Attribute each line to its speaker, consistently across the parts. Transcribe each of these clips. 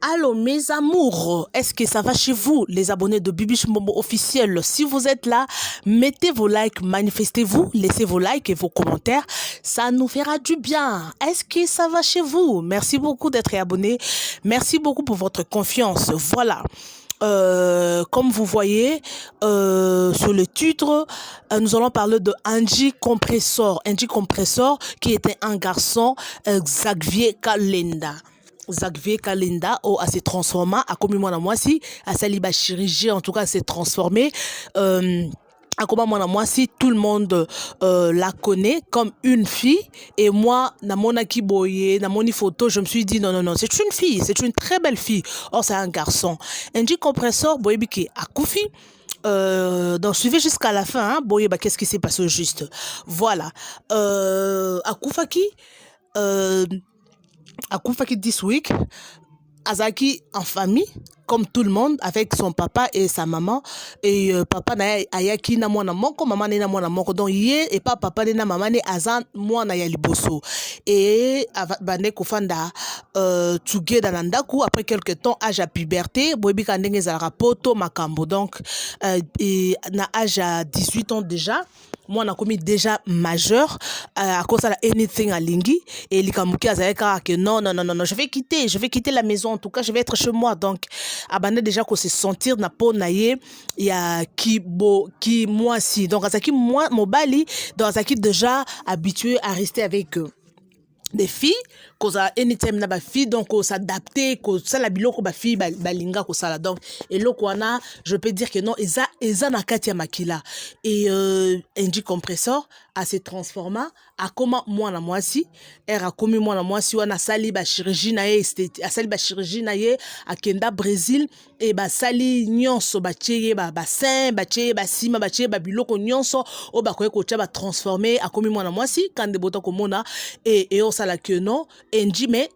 Speaker 1: Allô mes amours, est-ce que ça va chez vous, les abonnés de Bibiche Momo officiel? Si vous êtes là, mettez vos likes, manifestez-vous, laissez vos likes et vos commentaires, ça nous fera du bien. Est-ce que ça va chez vous? Merci beaucoup d'être abonné, merci beaucoup pour votre confiance. Voilà. Comme vous voyez sur le titre, nous allons parler de Angie Compressor. Angie Compressor qui était un garçon, Xavier Kalenda. Xavier Kalenda s'est transformé, a commis moi moi si, à saliba chirurgie en tout cas s'est transformé. À comment moi si tout le monde la connaît comme une fille et moi na mon akiboye na moni photo je me suis dit non c'est une fille, c'est une très belle fille. Or c'est un garçon. Angie Compressor boyebiki a koufi. Donc suivez jusqu'à la fin hein, boye bah qu'est-ce qui s'est passé au juste. Voilà. À Koufaki this week, Azaki en famille, comme tout le monde, avec son papa et sa maman. Et papa na ayaki na mwana moko, maman na mwana moko. Donc yé et pas papa na maman na azan mwana ya liboso. Et bande kofanda together na ndaku après quelques temps âge à puberté, boyebi kandenge za rapoto makambo. Donc et na âge à 18 ans déjà. Moi, on a commis déjà majeur à cause de la anything à Lingi et Likamuki Azayaka que non, je vais quitter la maison, en tout cas, je vais être chez moi. Donc, abandonné déjà qu'on se sentir na po naye, il y a qui moi si. Donc, Azaki moi, mobali, donc Azaki déjà habitué à rester avec eux. Des filles cause anytime na ba fille donc s'adapter cause ça la biloko ba fille balinga ko sala donc et lokwana je peux dire que non eza na kati ya makila et Angie Compressor a se transformé a comment moi na mwasi era komi moi na mwasi wana sali ba chirurgie na ye a sali ba chirurgie na ye a kenda Brésil et ba sali nyonso ba tcheye ba sein ba tcheye ba sima ba tcheye ba biloko nyonso o ba koye ko tcha ba transformer a komi moi na mwasi kande bota ko mona et sala que non Angie mais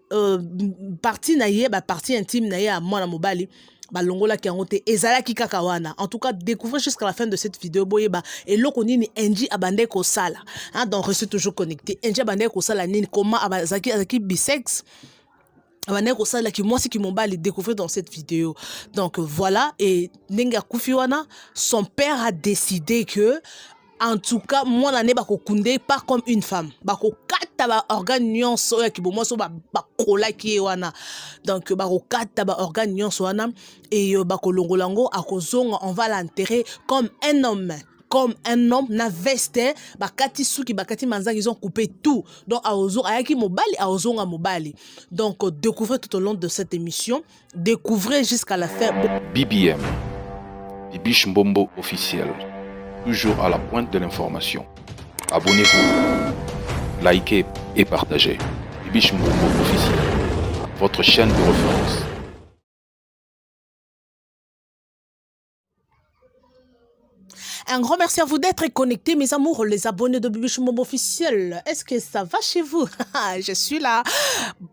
Speaker 1: partie na ye ba partie intime na ye à moi na mobali ba longola ki angote ezala ki kaka wana. En tout cas découvrez jusqu'à la fin de cette vidéo boyeba et loko nini Angie abande ko sala hein, donc restez toujours connecté. Angie abande ko sala nini comment azaki bisex abande ko sala ki moi si ki mobali découvrir dans cette vidéo. Donc voilà et Nenga Kufiwana son père a décidé que en tout cas moi l'année bako kunde pas comme une femme bako kata ba organe nyonso ya kibomo so ba kola ki wana donc bako kata ba organe nyonso wana et bako longolango akozonga on va l'enterrer comme un homme na veste bakati suki bakati manzang ils ont coupé tout donc aozo ayaki mobali aozonga mobali donc découvrez tout au long de cette émission, découvrez jusqu'à la fin.
Speaker 2: BBM Bibiche Mbombo officiel, toujours à la pointe de l'information. Abonnez-vous, likez et partagez. Bibiche Mbombo officiel, votre chaîne de référence.
Speaker 1: Un grand merci à vous d'être connectés, mes amours, les abonnés de Bibiche Momo officiel. Est-ce que ça va chez vous? Je suis là.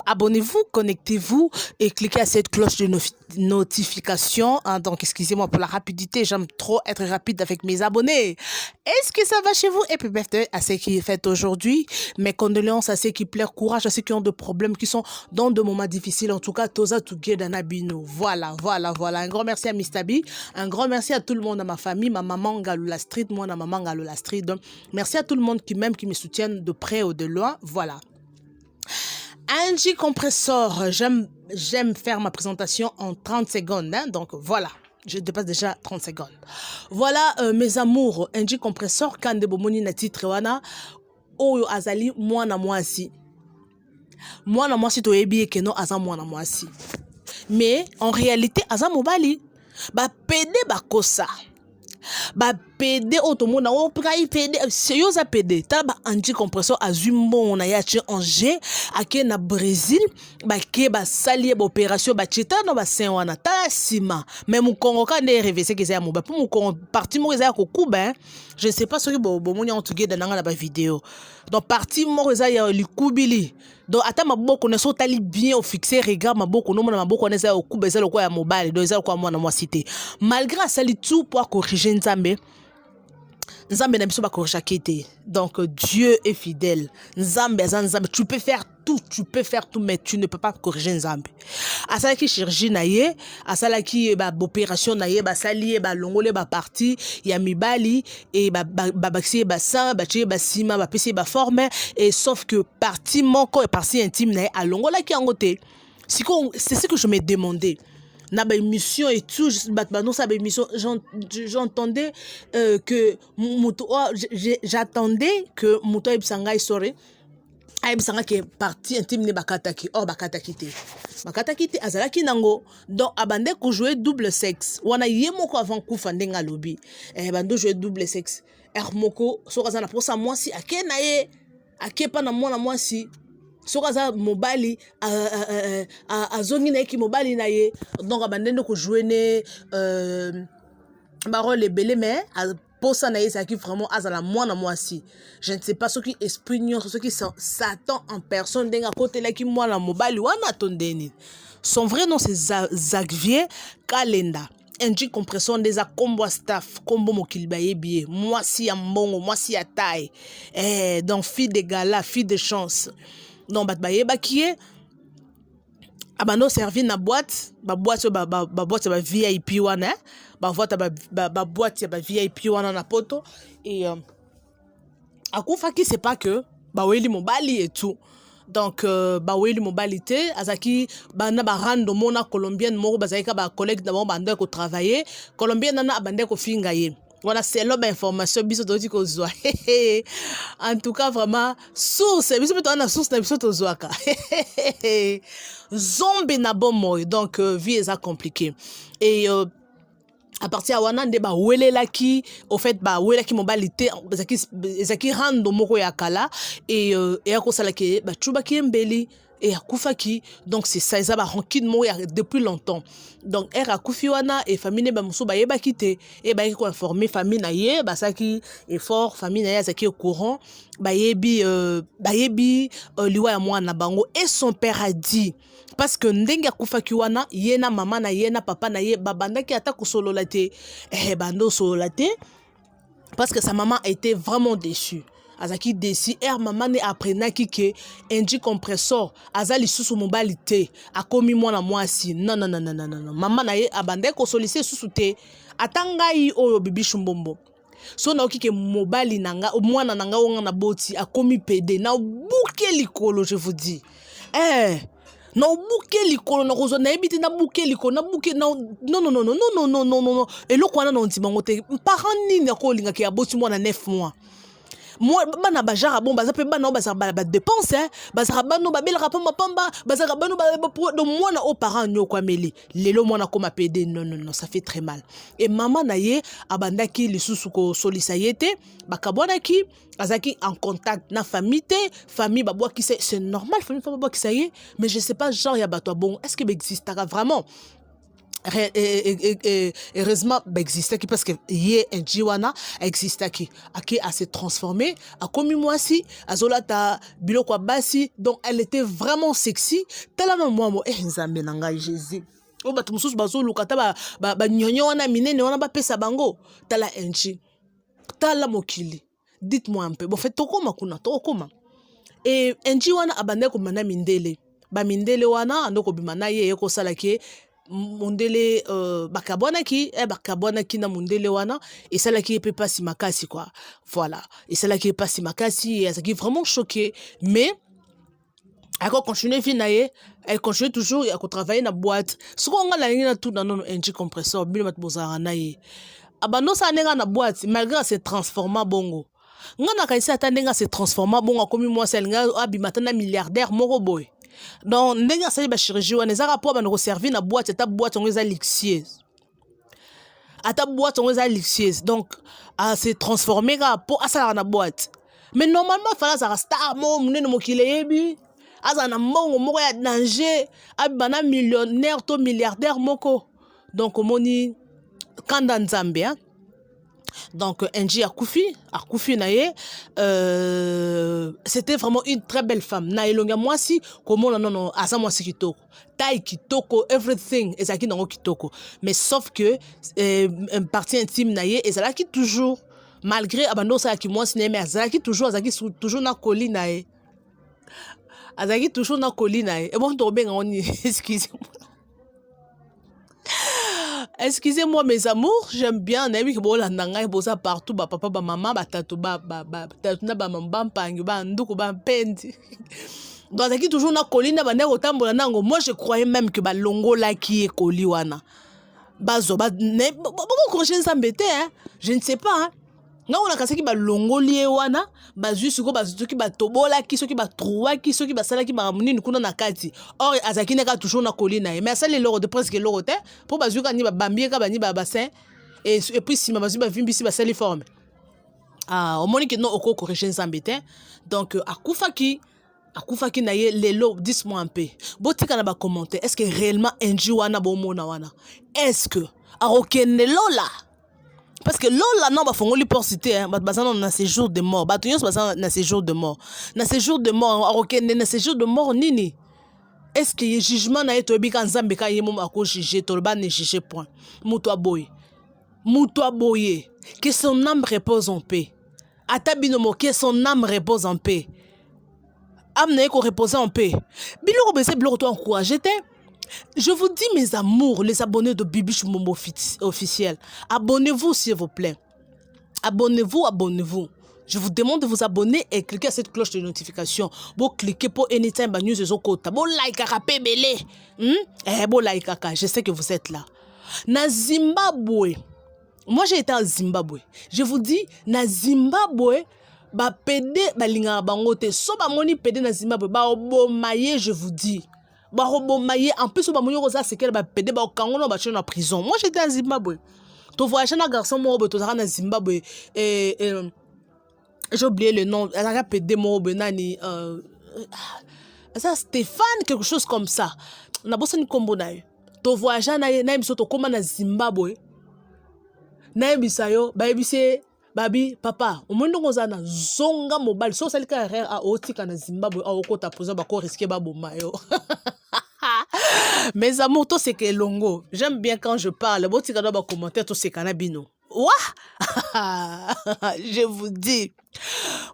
Speaker 1: Abonnez-vous, connectez-vous et cliquez à cette cloche de notification. Hein, donc, excusez-moi pour la rapidité. J'aime trop être rapide avec mes abonnés. Est-ce que ça va chez vous? Et puis, birthday à ceux qui fêtent aujourd'hui. Mes condoléances à ceux qui pleurent, courage à ceux qui ont des problèmes, qui sont dans des moments difficiles. En tout cas, Toza Tougé Nabino. Voilà. Un grand merci à Mistabi. Un grand merci à tout le monde, à ma famille, ma maman Galula Street, moi, ma maman Galula Street. Donc, merci à tout le monde qui m'aime, qui me soutiennent de près ou de loin. Voilà. Angie Compressor, j'aime faire ma présentation en 30 secondes. Hein, donc, voilà. Je dépasse déjà 30 secondes. Voilà, mes amours. Angie Compressor, Kande Bomoni na titre wana. Oyo azali mwana mwasi. Mwana mwasi to ebi ekeno aza mwana mwasi. Mais en réalité, aza mobali. Ba pede ba kosa. Ba PD automona o prai PD sérieuse PD ta ba Angie Compressor azumbo na ya chi Angers ake na Brésil ba ke ba sali ba opération ba chita no ba sen wana ta sima mais mu Congo ka ne révéler que ça mo ba pour mu Congo parti mo za ko kuba je ne sais pas ce que bo monya en tougé dans la vidéo donc parti mo za ya likubili donc ata maboko ne so tali bien au fixer regard maboko no mona maboko ne za ko kuba za lokwa ya mobile donc za kwa mwana moi cité malgré sali tout pour corriger nzambe Nzambe na biso ba korchakete. Donc Dieu est fidèle. Nzambe Nzambe, tu peux faire tout, mais tu ne peux pas corriger Nzambe. Asala ki chirurgie na ye, asala ki ba opération na ye, ba sali ba longole ba parti, ya mibali et ba baxi ba sang, ba tie ba sima, ba pesi ba forme et sauf que partie moko et partie intime na ye a longola ki angote. C'est ce que je me demandais. Na ba émission et tout, j'entendais que j'attendais que Muto Ibsanga sorry Ibsanga qui est parti intime ne bakataki bakataki azalaki nango donc abande ko jouer double sexe wana yemoko avant kufa ndenga lobi bando jouer double sexe moko soka na posa mwasi akena ye akepa na mwana mwasi sokaza mobali azongi na ki mobali na ye donc abandende ko jouer ne barole ebele mais posa na ye ça qui vraiment azala mwana mwasi je ne sais pas ce qui esprit ce qui Satan en personne denga côté là qui mwana mobali wana tondeni son vrai nom c'est Xavier Kalenda NG compression des combo staff combo mokilba yebi mwasi ya mbongo mwasi ya taille donc fille de gala fille de chance. Donc bat yeba qui est abano servi na boîte boîte ba VIP wana boîte ba VIP wana na poto et akufa qui c'est pas que weli mobali et tout donc weli mobilité azaki bana ba rando mona colombienne moko bazaka ba collègue na bande ko travailler colombienne na bande ko finga ye. Voilà, c'est l'homme information biso toti ko zwa. En tout cas vraiment source biso beto na source na biso to zwaka. Zombie na bon moy donc vie est compliqué et à partir de wana nde ba welela ki au fait ba welela ki mobilité ezaki rando moko ya kala et akosala ke ba chuba ki mbeli et akufaki donc c'est ça ça ba rancune mo depuis longtemps donc akufi wana et famille ba muso ba yeba kite et ba ko informer famille na ye ba saki effort famille na ye saki au courant ba yebi liwa ya mwana bango et son père a dit parce que ndenge akufaki wana ye na mama na ye na papa na ye babandaki ata kosolola te bando solola te parce que sa maman était vraiment déçue. Azaki déçu maman ne apprenaki que NG compressor azali susu mobilité akomi mwana mwasi non maman na ye abande ko solliciter susu te atangai oyo bibi shumbombo so na okike mobali nanga mwana nanga wonga na boti akomi pede na buke likolo je vous dis na buke likolo na kozo na ebiti na buke likolo na buke na non eloko wana na ntimango te parent nini akolinga ke aboti mwana 9 mois. Moi bana bajara bon baza pe bana ba ba dépense baza bano ba bela pamba pamba baza bano ba do mwana au parent nyoko ameli lelo mwana koma pede non ça fait très mal et maman na ye abandaki lisusu ko solisa yete bakabona ki azaki en contact na famille famille babwa ki c'est normal famille babwa ki ça y est mais je sais pas genre ya bato bon est-ce que existe vraiment heureusement existe qui parce que hier un jiwana existe qui a se transformé a commis moi si azolata biloko basi donc elle était vraiment sexy tellement moi nzambe nanga Jésus o batu mususu bazoluka ta ba nyonyo wana minene wana ba pesa bango tala enchi tala mokili dites-moi un peu bon fait tokoma kuna tokoma et enchi wana abande ko mana mindele ba mindele wana andoko bimana ye ko salaki mondele bakabona ki na mondele wana et ça là qui peut pas si makasi quoi voilà et ça là qui est pas si makasi et ça qui est vraiment choqué mais elle continue finaye elle continue toujours à travailler na boîte ce qu'on a la tout dans nos NG compresseur bien mat bozara na ye abano sa nenga na boîte malgré se transforma bongo ngana kaisa atandenga se transforma bongo comme moi selinga abimata na milliardaire moko boy. Donc ndenge sali ba chirurgie wana za rapport ba no servir na boîte ta boîte on les luxueuse ata boîte on les luxueuse donc à se transformer rapport à ça na boîte mais normalement fala za star mo munene mokile yebi aza na mbongo moko ya danger abana millionnaire to milliardaire moko donc omoni kanda nzambe hein. Donc NG akufi na ye c'était vraiment une très belle femme na elonga mwasi comment non asa mwasi kitoko taille kitoko everything ezaki nango kitoko mais sauf que une partie intime na ye ezalaki toujours malgré abando ça qui moi ciné mais azaki toujours na colline e azaki toujours na colline e bon to benga on excusez-moi mes amours, j'aime bien na que bon la nanga et ça partout ba papa ba maman ba tatu ba tatu na ba mamba mpangi ba nduku ba pendi donc azaki toujours na colline ba ndeko tambola nango. Moi je croyais même que ba longola qui est coli wana bazo ba ne beaucoup ça m'embêtait hein, je ne sais pas hein. Non, on a cassé qui ba longoli wana bazu suko bazu ki ba tobola ki soki ba troua ki soki ba sala ki ba muni nkuna na kati. Or azaki neka toujours na colline mais ça les loro de presque loro te pour bazu ka ni ba bambie ka ba ni ba bassin et puis si ma bazu ba vimbi si ba sali forme. Ah, au moins que non oko corriger ça m'embêtait. Donc akufaki na ye lelo, dis-moi un peu. Botika na ba commenter, est-ce que réellement enji wana bo mona wana? Est-ce que arokene lola? Parce que lola non ba fongoli pour citer hein, ba bazana na séjour de mort. Ba tunyo bazana na séjour de mort. Na séjour de mort arokene na séjour de mort nini? Est-ce que le jugement na eto bi kan zambe ka yemo ako juger to ba ne juger point. Muto aboye. Que son âme repose en paix. Atabinomo que son âme repose en paix. Amenez qu'on repose en paix. Biloko bese biloko to encourager te. Je vous dis mes amours, les abonnés de Bibiche Momo officiel, abonnez-vous s'il vous plaît. Abonnez-vous. Je vous demande de vous abonner et cliquer à cette cloche de notification. Bon cliquez pour anytime ba news ezokota. Bon like rapé belé. Bon like kaka, je sais que vous êtes là. Na Zimbabwe. Moi j'ai été en Zimbabwe. Je vous dis na Zimbabwe ba pédé ba linga bangote. So ba moni pédé na Zimbabwe ba obomaye je vous dis. Ba obomaye en plus ba moni rosa c'est qu'elle ba pédé ba kangono ba en prison. Moi j'étais en Zimbabwe. To voyage na garçon mo to na Zimbabwe et j'ai oublié le nom. Elle a pédé mo benani ça Stéphane quelque chose comme ça. Na bossa ni kombo na yo. To voyage na biso to koma na Zimbabwe. Na ebisa yo ba ebise babi papa omondo zana zonga mobile so sali carrière a otika na Zimbabwe a okota poza ba ko risquer ba boma yo. Mes amours tout c'est que longo j'aime bien quand je parle botika do ba commentaire tout c'est kanabino wa je vous dis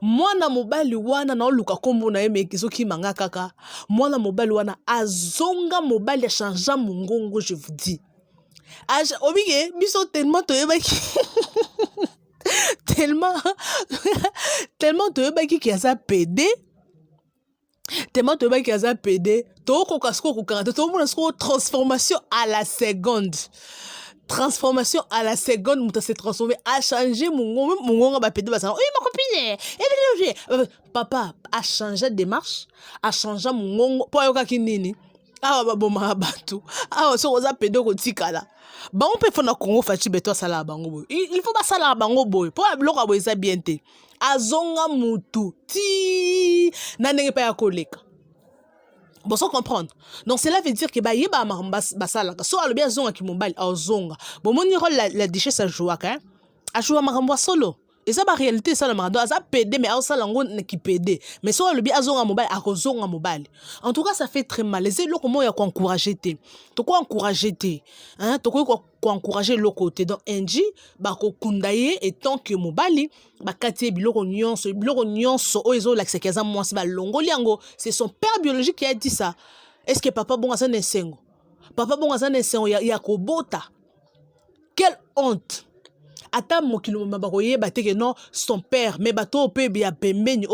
Speaker 1: mwana mobile wana na luka kombo na yeme kisoki manga kaka mwana mobile wana azonga mobile changea mongongo je vous dis obige biso tellement toyebaki tellement toyebaki ki aza pédé tellement toyebaki aza pédé tokoka siko kokanga tomona siko transformation à la seconde muta s'est transformé a changé mongongo ba pédé basana oui ma copine papa a changé de démarche a changé mongongo po yoka kinini awa baboma batu awa so oza pédé ko tikala ba on peut faire na Congo fachi beto sala bango boy il faut pas sala bango boy pour bloka boy ça bien té azonga mutu ti na ndenge pa ya koleka bon sans comprendre donc cela veut dire que ba yeba basala so alo bien zonga ki mobile azonga bon moni rôle la déchet ça joue ka a jouer makambo solo et ça ba réalité ça le marado ça pédé mais ça lango qui pédé mais so alo bien azonga mobile a kozonga mobile en tout cas ça fait très mal les comment ya ko encourager té to ko encourager té hein to ko encourager le côté donc NG ba ko kundaye et tant que mobile ba katie biloko nyonso oizo la sekeza moi si ba longoli yango c'est son père biologique qui a dit ça. Est-ce que papa bon ça nesengo ya ko bota quelle honte ata mokilo mabakoye bateke non son père mais bato pe bia pembeni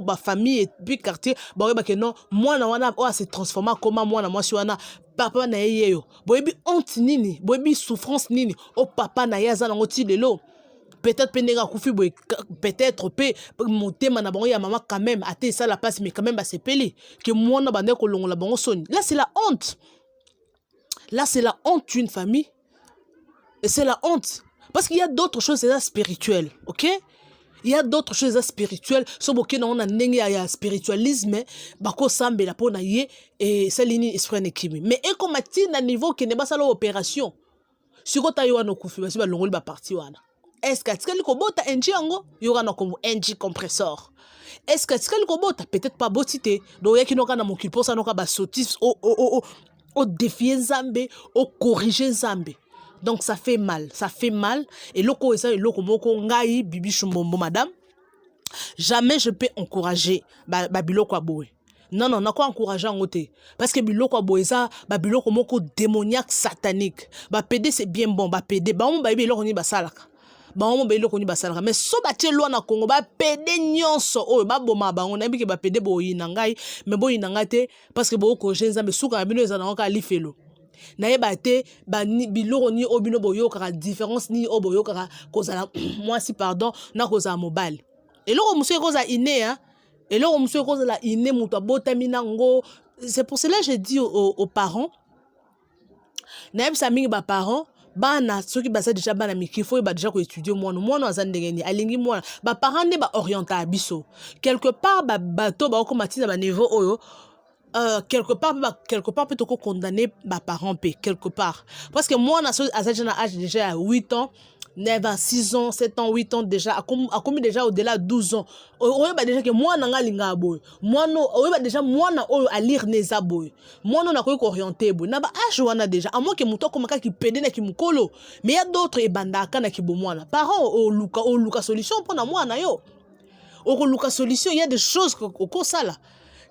Speaker 1: ba famille et puis quartier ba ke non mwana wana s'est transformé comme mwana mwasi wana papa na yeyo boyebi honte nini boyebi souffrance nini papa na yaza nango ti lelo peut-être pendenga kufi boy peut-être pe motema na bango ya maman quand même até ça la passe mais quand même ba sepeli que mwana bande ko longola bango soni là c'est la honte d'une famille et c'est la honte. Parce qu'il y a d'autres choses spirituelles, ok? Il y a d'autres choses spirituelles. So boké na on a nenge ya spiritualisme, bako sambe la pona ye et ça lini esprit nekimi. Mais et comme ati na niveau qui n'est pas ça l'opération. Si ko ta yo no kufi basi ba longoli ba parti wana. Est-ce que tika liko bota NG ango yora na comme NG compresseur. Est-ce que tika liko bota peut-être pas botité. Do yaki no kana mokili posa no ka ba sotif o défier Nzambe, o corriger Nzambe. Donc ça fait mal, et loko esa loko moko ngai Bibi Shumbombo madame. Jamais je peux encourager biloko aboye. Non, non, nako encourager en côté. Parce que biloko aboye ça, biloko moko démoniaque satanique. PD c'est bien bon, PD. On ba biloko ni basalaka. On ba biloko ni basalaka. Mais so ba tie loi na Congo, PD nyonso. Oh, ba boma ba on a bi ke PD boyi na ngai, mais boyi na ngate parce que bo ko jenza me suka bino ezana ka lifelo. Na yeba te biloko ni obino boyo kaka différence ni oboyo kaka kozala moi si pardon na kozala mobile. Et là, on monsieur cause inné, hein. Et là, on monsieur cause la inné, mouta botaminango. C'est pour cela que je dis aux parents, n'aime sa ming ba parents, na ceux qui basa déjà bana miki faut déjà ko étudier moi no azandengeni alingi moi ba parents ne ba orienter abiso quelque part bato ba ko matina ba niveau oyo. Quelque part peut-être condamner ma parent quelque part parce que moi à cet jeune âge déjà à 8 ans 9 ans 6 ans 7 ans 8 ans déjà a commis déjà au-delà de 12 ans on va déjà que moi nanga linga boy moi no on va déjà moi na à lire neza boy moi non na ko orienter boy na ba âge wana déjà à moins que muto comme qui pédé na ki mukolo mais il y a d'autres et bandaka na ki bo moi parents au luka solution pour na moi na yo au luka solution il y a des choses au ça là.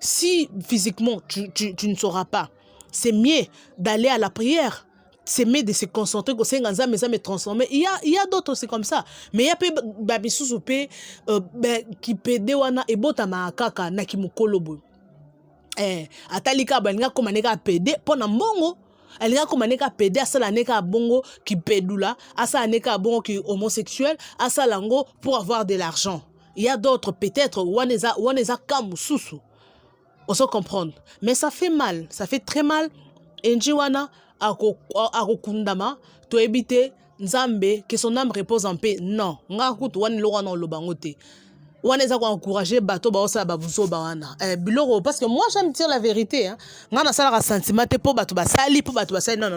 Speaker 1: Si physiquement tu ne sauras pas, c'est mieux d'aller à la prière. C'est mieux de se concentrer que c'est mais ça me transformer. Il y a d'autres c'est comme ça. Mais il y a peu babisous qui pédé wana et botama kaka na kimukolobo. Atalika balinga komaneka pédé pona mbongo. Alinga komaneka pédé asala neka bongo qui pédula, asala neka bongo qui homosexuel, asala lango pour avoir de l'argent. Il y a d'autres peut-être waneza kamususu. On se comprendre. Mais ça fait mal. Ça fait très mal. Njiwana akokundama to ebite nzambe que son âme repose en paix. Non. Nga kutu wani lo wana lobangote. Wana eza ko encourager bato ba osa ba buso ba wana. Biloko parce que moi j'aime dire la vérité hein. Nga na sala ka sentiment te po bato ba sali po bato ba sali non.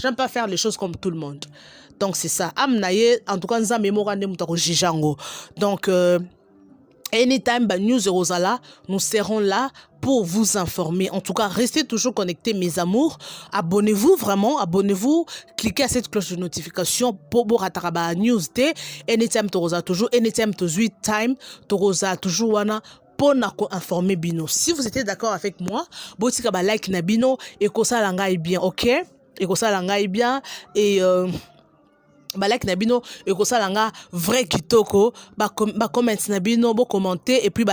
Speaker 1: J'aime pas faire les choses comme tout le monde. Donc c'est ça. Amnaye en tout cas nzambe mo kande mutako jijango. Donc anytime news Rosala, nous serons là pour vous informer. En tout cas, restez toujours connectés, mes amours. Abonnez-vous vraiment, abonnez-vous. Cliquez à cette cloche de notification pour rataraba news day. Anytime Torosa toujours, anytime to 8 time Torosa toujours wana pour informer bino. Si vous étiez d'accord avec moi, botika ba like na bino et ko ça langai bien, OK? Et ko ça langai bien et like na bino et ko sala nga vrai kitoko ba comment na bino bo commenter et puis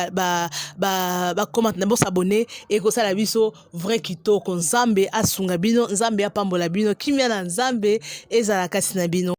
Speaker 1: comment na bo s'abonner et ko sala biso vrai kitoko nzambe asunga bino nzambe apambola bino kimia na nzambe ezala kasi na bino.